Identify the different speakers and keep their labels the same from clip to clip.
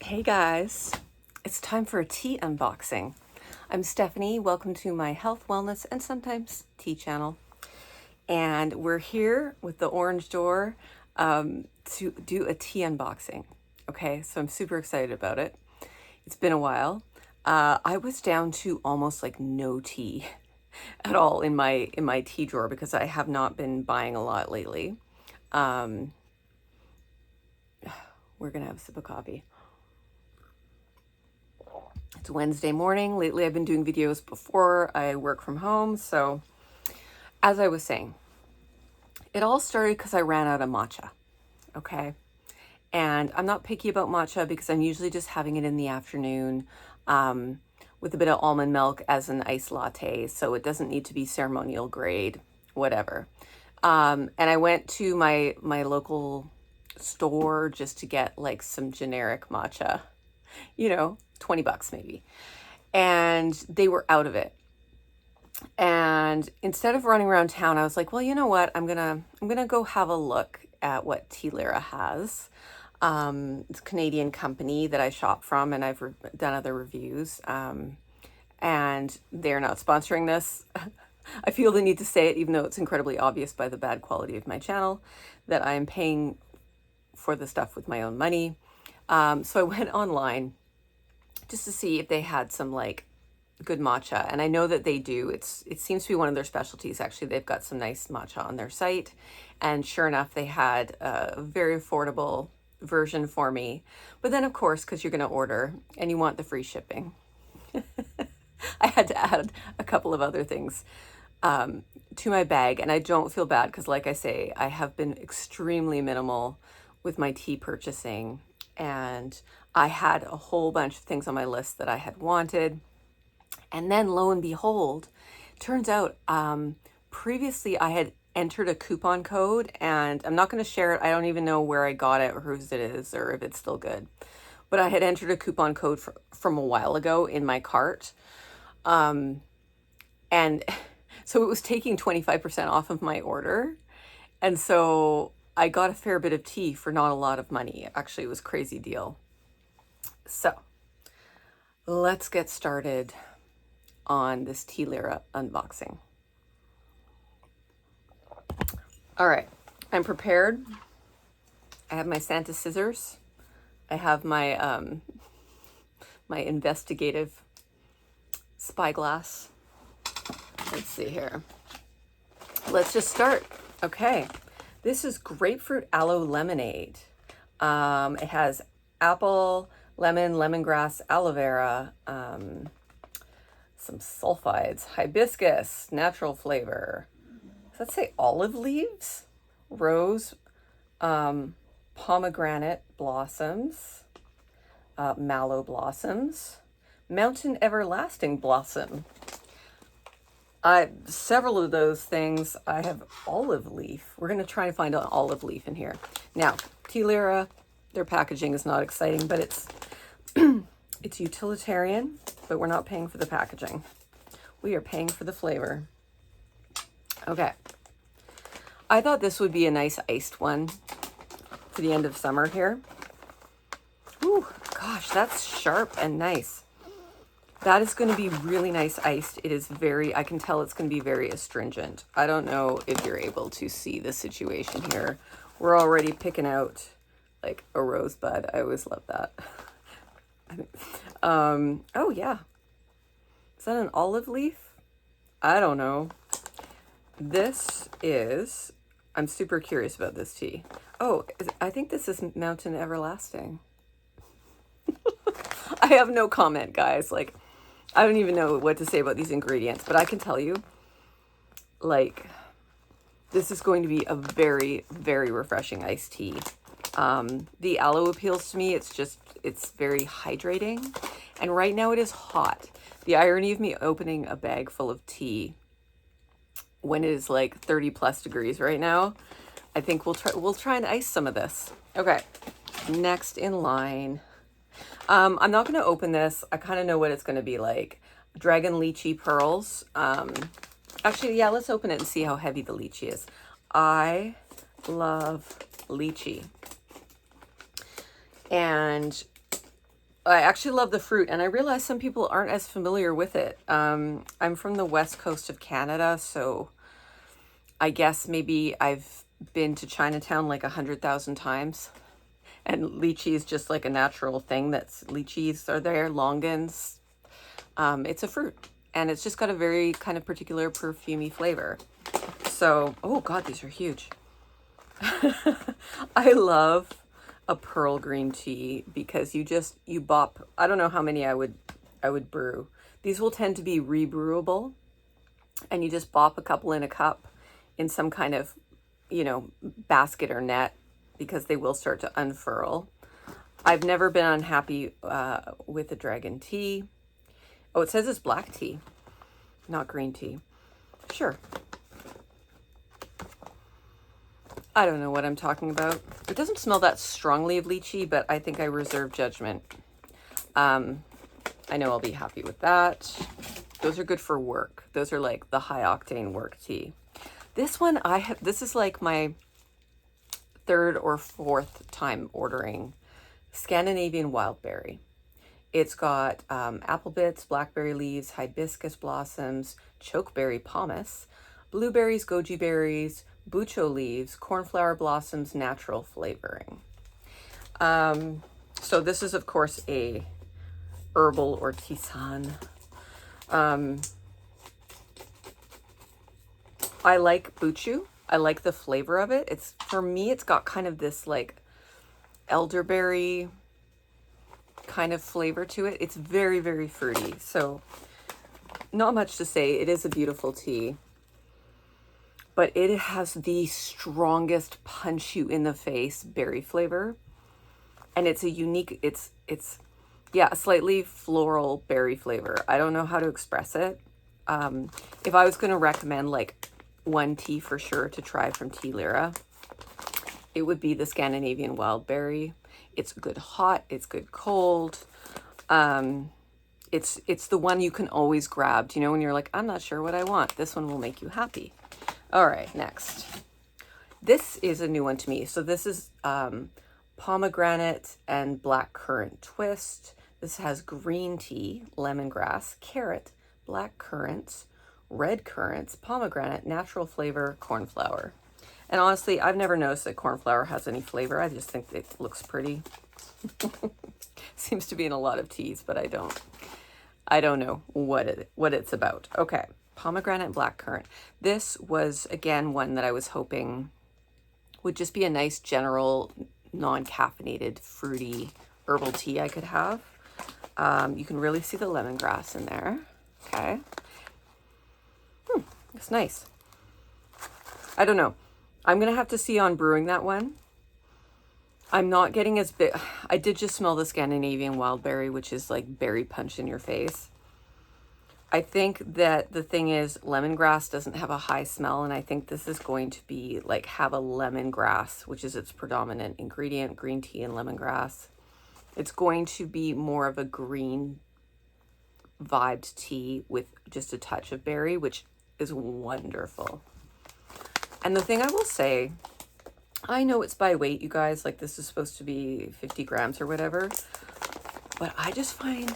Speaker 1: Hey guys, it's time for a tea unboxing. I'm Stephanie. Welcome to my health, wellness, and sometimes tea channel. And we're here with the orange door to do a tea unboxing. Okay, so I'm super excited about it. It's been a while. I was down to almost like no tea at all in my tea drawer because I have not been buying a lot lately. We're gonna have a sip of coffee. It's Wednesday morning. Lately, I've been doing videos before I work from home. So, as I was saying, it all started because I ran out of matcha. Okay. And I'm not picky about matcha because I'm usually just having it in the afternoon with a bit of almond milk as an iced latte. So, it doesn't need to be ceremonial grade, whatever. And I went to my local store just to get like some generic matcha, 20 bucks maybe. And they were out of it. And instead of running around town, I was like, well, you know what? I'm gonna go have a look at what Tealyra has. It's a Canadian company that I shop from, and I've done other reviews. And they're not sponsoring this. I feel the need to say it, even though it's incredibly obvious by the bad quality of my channel, that I am paying for the stuff with my own money. So I went online just to see if they had some like good matcha, and I know that they do. It seems to be one of their specialties. Actually, they've got some nice matcha on their site, and sure enough, they had a very affordable version for me. But then, of course, because you're going to order and you want the free shipping, I had to add a couple of other things to my bag, and I don't feel bad because, like I say, I have been extremely minimal with my tea purchasing, and I had a whole bunch of things on my list that I had wanted. And then lo and behold, turns out previously I had entered a coupon code, and I'm not going to share it. I don't even know where I got it or whose it is or if it's still good. But I had entered a coupon code from a while ago in my cart. And so it was taking 25% off of my order. And so I got a fair bit of tea for not a lot of money. Actually, it was a crazy deal. So let's get started on this Tealyra unboxing. All right, I'm prepared. I have my Santa scissors. I have my my investigative spyglass. Let's see here. Let's just start. Okay, this is grapefruit aloe lemonade. It has apple, lemon, lemongrass, aloe vera, some sulfides, hibiscus, natural flavor. Does that say olive leaves? Rose, pomegranate blossoms, mallow blossoms, mountain everlasting blossom. Several of those things I have olive leaf. We're going to try and find an olive leaf in here. Now, Tealyra, their packaging is not exciting, but it's it's utilitarian, but we're not paying for the packaging. We are paying for the flavor. Okay. I thought this would be a nice iced one for the end of summer here. Ooh, gosh, that's sharp and nice. That is going to be really nice iced. It is I can tell it's going to be very astringent. I don't know if you're able to see the situation here. We're already picking out like a rosebud. I always love that. Oh yeah. Is that an olive leaf? I don't know. I'm super curious about this tea. Oh, I think this is Mountain Everlasting. I have no comment, guys. Like, I don't even know what to say about these ingredients, but I can tell you, like, this is going to be a very, very refreshing iced tea. The aloe appeals to me. It's very hydrating. And right now it is hot. The irony of me opening a bag full of tea when it is like 30 plus degrees right now, I think we'll try and ice some of this. Okay, next in line. I'm not going to open this. I kind of know what it's going to be like. Dragon lychee pearls. Actually, yeah, let's open it and see how heavy the lychee is. I love lychee. And I actually love the fruit, and I realize some people aren't as familiar with it. I'm from the west coast of Canada, so I guess maybe I've been to Chinatown like 100,000 times. And lychee is just like a natural thing. That's lychees are there, longans. It's a fruit, and it's just got a very kind of particular perfumey flavor. So, oh God, these are huge. I love a pearl green tea because you bop. I don't know how many I would brew. These will tend to be rebrewable, and you just bop a couple in a cup in some kind of, basket or net, because they will start to unfurl. I've never been unhappy with the dragon tea. Oh, it says it's black tea, not green tea. Sure. I don't know what I'm talking about. It doesn't smell that strongly of lychee, but I think I reserve judgment. I know I'll be happy with that. Those are good for work. Those are like the high octane work tea. This one this is like my third or fourth time ordering Scandinavian wildberry. It's got apple bits, blackberry leaves, hibiscus blossoms, chokeberry pomace, blueberries, goji berries, bucho leaves, cornflower blossoms, natural flavoring. So this is, of course, a herbal or tisane. I like buchu. I like the flavor of it. For me, it's got kind of this like elderberry kind of flavor to it. It's very, very fruity. So not much to say. It is a beautiful tea, but it has the strongest punch you in the face berry flavor. And it's a unique, yeah, a slightly floral berry flavor. I don't know how to express it. If I was going to recommend like one tea for sure to try from Tealyra, it would be the Scandinavian wildberry. It's good hot, it's good cold. It's the one you can always grab, when you're like, I'm not sure what I want. This one will make you happy. All right, next. This is a new one to me. So this is pomegranate and black currant twist. This has green tea, lemongrass, carrot, black currants, red currants, pomegranate, natural flavor, cornflower. And honestly, I've never noticed that cornflower has any flavor. I just think it looks pretty. Seems to be in a lot of teas, but I don't know what it's about. Okay, pomegranate, black currant. This was, again, one that I was hoping would just be a nice general non-caffeinated fruity herbal tea I could have. You can really see the lemongrass in there. Okay. It's nice. I don't know. I'm going to have to see on brewing that one. I'm not getting as big. I did just smell the Scandinavian wildberry, which is like berry punch in your face. I think that the thing is lemongrass doesn't have a high smell, and I think this is going to be like have a lemongrass, which is its predominant ingredient, green tea and lemongrass. It's going to be more of a green vibed tea with just a touch of berry, which is wonderful. And the thing I will say, I know it's by weight, you guys, like this is supposed to be 50 grams or whatever, but I just find,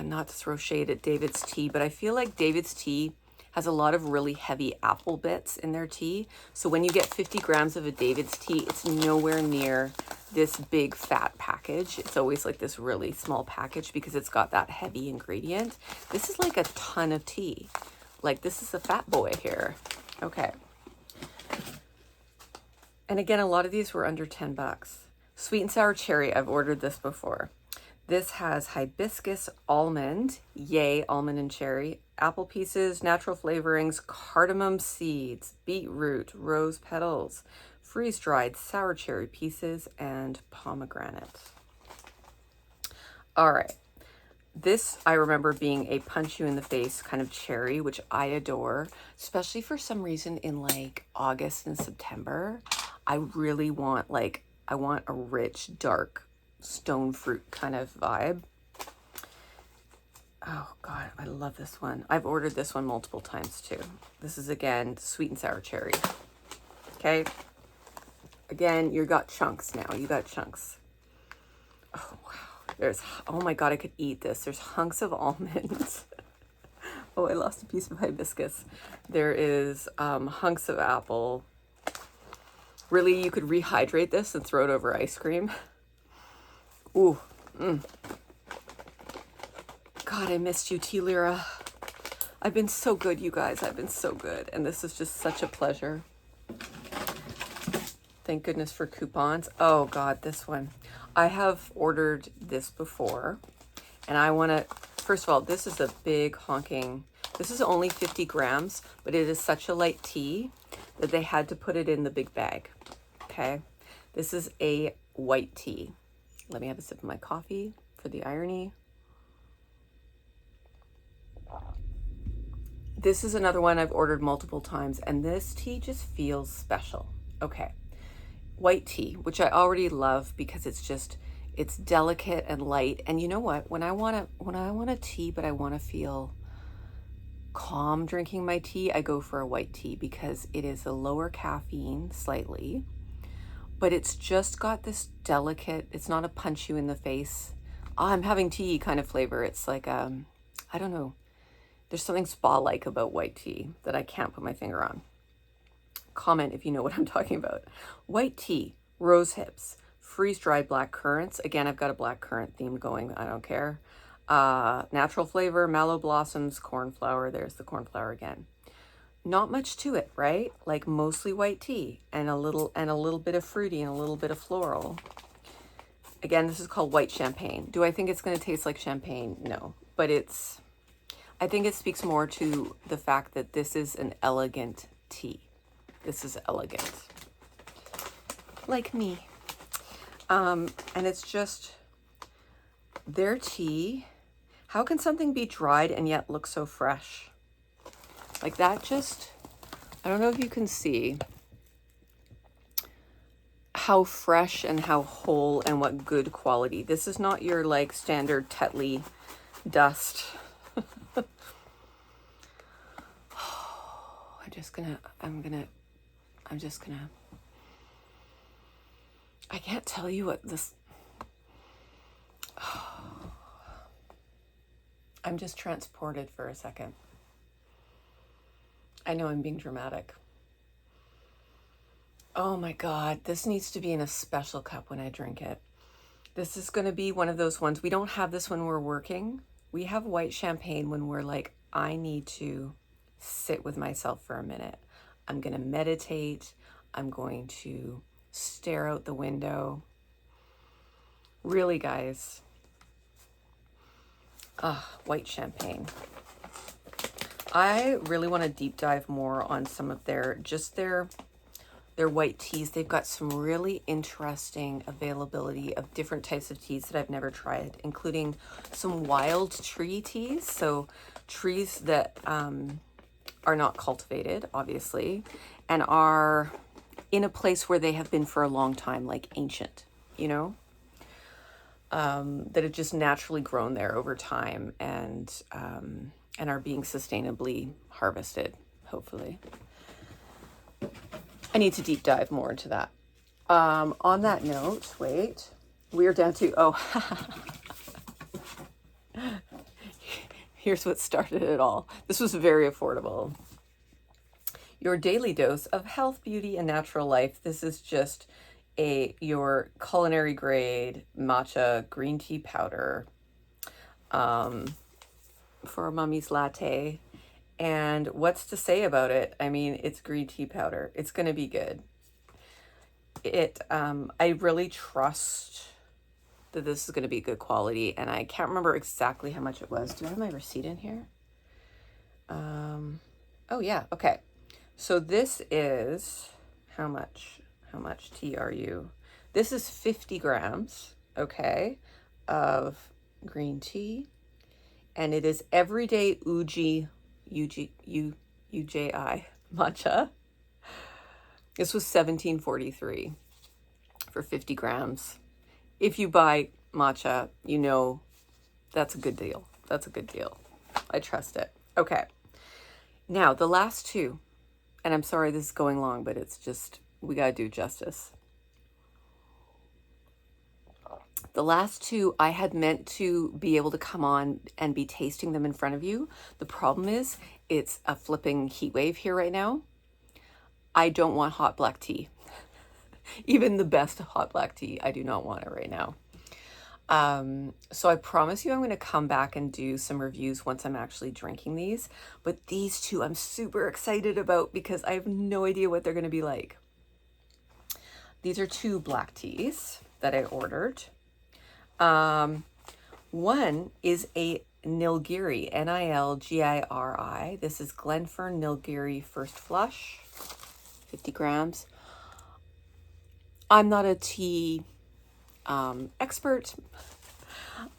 Speaker 1: not to throw shade at David's tea, but I feel like David's tea has a lot of really heavy apple bits in their tea. So when you get 50 grams of a David's tea, it's nowhere near this big fat package. It's always like this really small package because it's got that heavy ingredient. This is like a ton of tea. Like this is a fat boy here. Okay. And again, a lot of these were under 10 bucks. Sweet and sour cherry, I've ordered this before. This has hibiscus almond, yay, almond and cherry, apple pieces, natural flavorings, cardamom seeds, beetroot, rose petals, freeze-dried sour cherry pieces, and pomegranate. All right. This, I remember being a punch you in the face kind of cherry, which I adore, especially for some reason in like August and September. I really want I want a rich, dark stone fruit kind of vibe. Oh God, I love this one. I've ordered this one multiple times too. This is again, sweet and sour cherry. Okay. Again, you got chunks now. You got chunks. Oh, wow. There's, oh my God, I could eat this. There's hunks of almonds. Oh, I lost a piece of hibiscus. There is hunks of apple. Really, you could rehydrate this and throw it over ice cream. Ooh. God, I missed you, Tealyra. I've been so good, you guys. I've been so good. And this is just such a pleasure. Thank goodness for coupons. Oh God, this one. I have ordered this before and I want to, first of all, this is a big honking, this is only 50 grams, but it is such a light tea that they had to put it in the big bag. Okay. This is a white tea. Let me have a sip of my coffee for the irony. This is another one I've ordered multiple times, and this tea just feels special. Okay. White tea, which I already love because it's delicate and light. And you know what? When I want a tea, but I want to feel calm drinking my tea, I go for a white tea because it is a lower caffeine slightly, but it's just got this delicate, it's not a punch you in the face. Oh, I'm having tea kind of flavor. It's like, I don't know. There's something spa-like about white tea that I can't put my finger on. Comment if you know what I'm talking about. White tea, rose hips, freeze-dried black currants. Again, I've got a black currant theme going. I don't care. Natural flavor, mallow blossoms, cornflower. There's the cornflower again. Not much to it, right? Like mostly white tea and a little bit of fruity and a little bit of floral. Again, this is called white champagne. Do I think it's going to taste like champagne? No, but I think it speaks more to the fact that this is an elegant tea. This is elegant. Like me. And it's just their tea. How can something be dried and yet look so fresh? Like that just, I don't know if you can see how fresh and how whole and what good quality. This is not your like standard Tetley dust. I can't tell you what this, I'm just transported for a second. I know I'm being dramatic. Oh my God, this needs to be in a special cup when I drink it. This is going to be one of those ones. We don't have this when we're working. We have white champagne when we're like, I need to sit with myself for a minute. I'm going to meditate. I'm going to stare out the window. Really, guys. White champagne. I really want to deep dive more on some of their white teas. They've got some really interesting availability of different types of teas that I've never tried, including some wild tree teas. So trees that are not cultivated, obviously, and are in a place where they have been for a long time, like ancient, you know, that have just naturally grown there over time and are being sustainably harvested, hopefully. I need to deep dive more into that. On that note, wait, we're down to, here's what started it all. This was very affordable. Your daily dose of health, beauty, and natural life. This is just your culinary grade matcha green tea powder for a mummy's latte. And what's to say about it? I mean, it's green tea powder. It's going to be good. I really trust that this is going to be good quality, and I can't remember exactly how much it was. Do I have my receipt in here? Oh yeah, okay. So this is, how much TRU? This is 50 grams, okay, of green tea, and it is everyday UJI matcha. This was $17.43 for 50 grams. If you buy matcha, you know that's a good deal. That's a good deal. I trust it. Okay. Now, the last two, and I'm sorry this is going long, but it's just, we got to do justice. The last two, I had meant to be able to come on and be tasting them in front of you. The problem is it's a flipping heat wave here right now. I don't want hot black tea. Even the best hot black tea, I do not want it right now. So I promise you I'm going to come back and do some reviews once I'm actually drinking these. But these two I'm super excited about because I have no idea what they're going to be like. These are two black teas that I ordered. One is a Nilgiri, Nilgiri. This is Glenfern Nilgiri First Flush, 50 grams. I'm not a tea expert.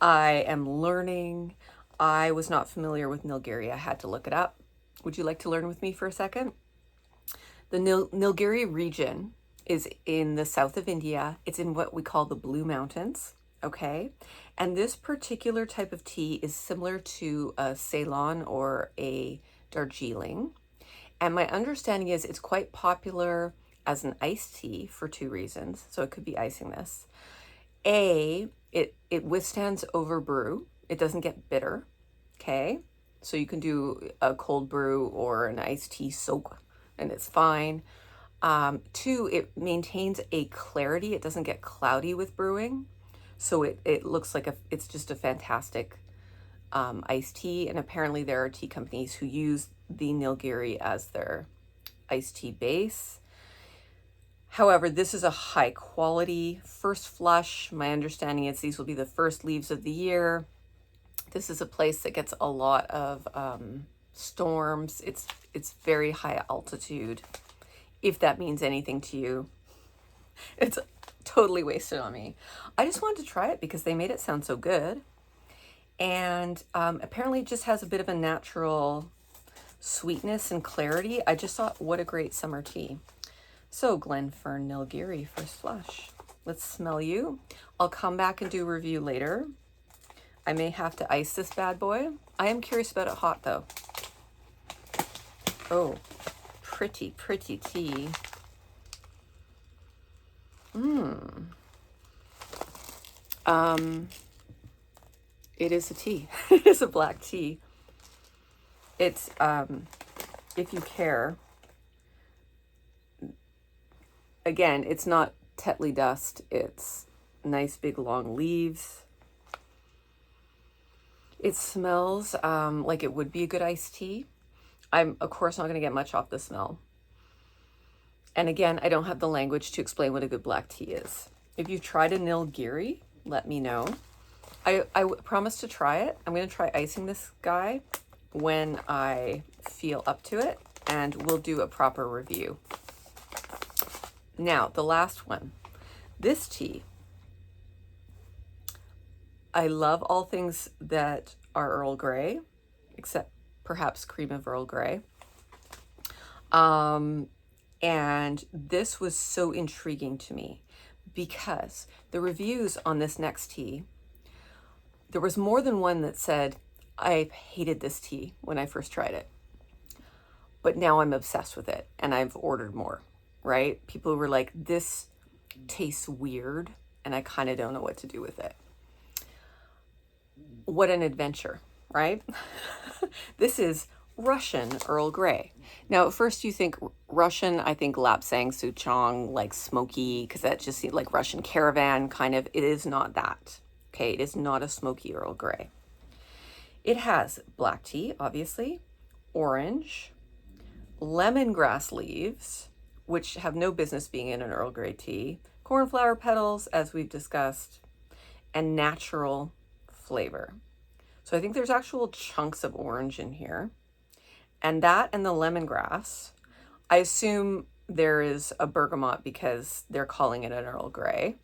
Speaker 1: I am learning. I was not familiar with Nilgiri. I had to look it up. Would you like to learn with me for a second? The Nilgiri region is in the south of India. It's in what we call the Blue Mountains, okay? And this particular type of tea is similar to a Ceylon or a Darjeeling. And my understanding is it's quite popular as an iced tea for two reasons. So it could be icing this. It withstands overbrew. It doesn't get bitter, okay? So you can do a cold brew or an iced tea soak and it's fine. Two, it maintains a clarity. It doesn't get cloudy with brewing. So it looks like it's just a fantastic iced tea. And apparently there are tea companies who use the Nilgiri as their iced tea base. However, this is a high quality first flush. My understanding is these will be the first leaves of the year. This is a place that gets a lot of storms. It's very high altitude, if that means anything to you. It's totally wasted on me. I just wanted to try it because they made it sound so good. And apparently it just has a bit of a natural sweetness and clarity. I just thought, what a great summer tea. So Glenfern Nilgiri First Flush. Let's smell you. I'll come back and do a review later. I may have to ice this bad boy. I am curious about it hot though. Oh, pretty, pretty tea. It is a tea. It is a black tea. It's, if you care, again, it's not Tetley dust. It's nice big long leaves. It smells like it would be a good iced tea. I'm, of course, not going to get much off the smell. And again, I don't have the language to explain what a good black tea is. If you've tried a Nilgiri, let me know. I promise to try it. I'm going to try icing this guy when I feel up to it, and we'll do a proper review. Now, the last one. This tea. I love all things that are Earl Grey, except perhaps cream of Earl Grey. And this was so intriguing to me because the reviews on this next tea, there was more than one that said, I hated this tea when I first tried it, but now I'm obsessed with it and I've ordered more, right? People were like, this tastes weird and I kind of don't know what to do with it. What an adventure, right? This is Russian Earl Grey. Now, at first you think Russian, I think Lapsang Souchong, like smoky, because that just seemed like Russian caravan kind of. It is not that. Okay, it is not a smoky Earl Grey. It has black tea, obviously, orange, lemongrass leaves, which have no business being in an Earl Grey tea, cornflower petals, as we've discussed, and natural flavor. So I think there's actual chunks of orange in here. And that and the lemongrass, I assume there is a bergamot because they're calling it an Earl Grey,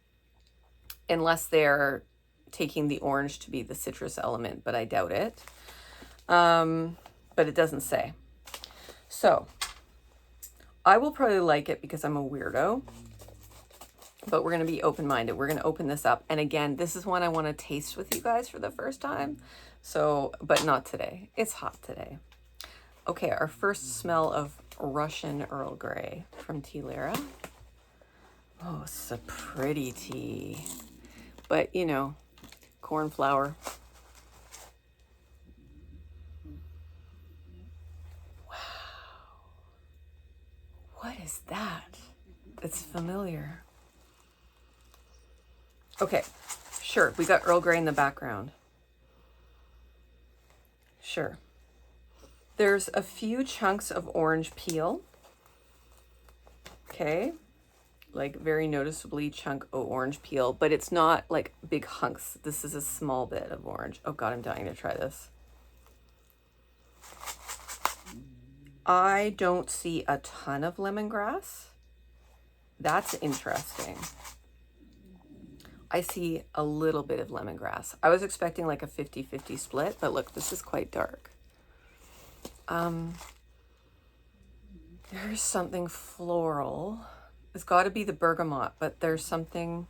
Speaker 1: unless they're taking the orange to be the citrus element, but I doubt it. But it doesn't say. So I will probably like it because I'm a weirdo, but we're going to be open-minded. We're going to open this up. And again, this is one I want to taste with you guys for the first time. So, but not today. It's hot today. Okay, our first smell of Russian Earl Grey from Tealyra. Oh, it's a pretty tea. but you know, corn flour. Wow. What is that? It's familiar. Okay, sure, we got Earl Grey in the background. Sure. There's a few chunks of orange peel. Okay, like very noticeably chunk of orange peel, but it's not like big hunks. This is a small bit of orange. Oh God, I'm dying to try this. I don't see a ton of lemongrass. That's interesting. I see a little bit of lemongrass. I was expecting like a 50-50 split, but look, this is quite dark. There's something floral. It's got to be the bergamot, but there's something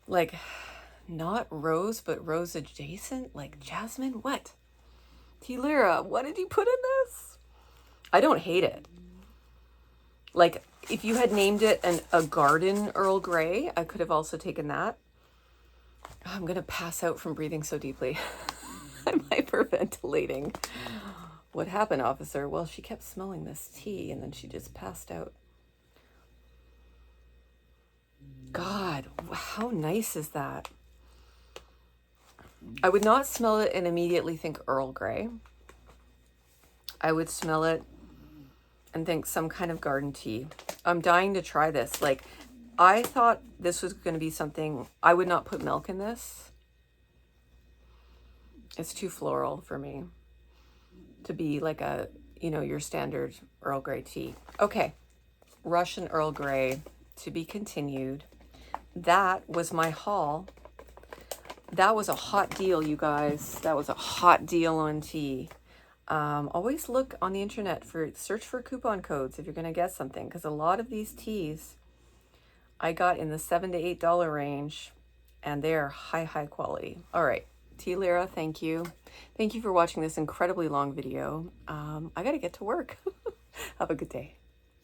Speaker 1: like not rose, but rose adjacent, like jasmine. What? Tealyra, what did you put in this? I don't hate it. Like if you had named it a garden Earl Grey, I could have also taken that. Oh, I'm gonna pass out from breathing so deeply. I'm hyperventilating. What happened, officer? Well, she kept smelling this tea and then she just passed out. God, how nice is that? I would not smell it and immediately think Earl Grey. I would smell it and think some kind of garden tea. I'm dying to try this. Like, I thought this was going to be something, I would not put milk in this. It's too floral for me to be like a, you know, your standard Earl Grey tea. Okay, Russian Earl Grey to be continued. That was my haul. That was a hot deal, you guys. That was a hot deal on tea. Always look on the internet search for coupon codes if you're going to get something, because a lot of these teas I got in the $7 to $8 range, and they're high quality. All right, Tealyra, thank you. Thank you for watching this incredibly long video. I got to get to work. Have a good day.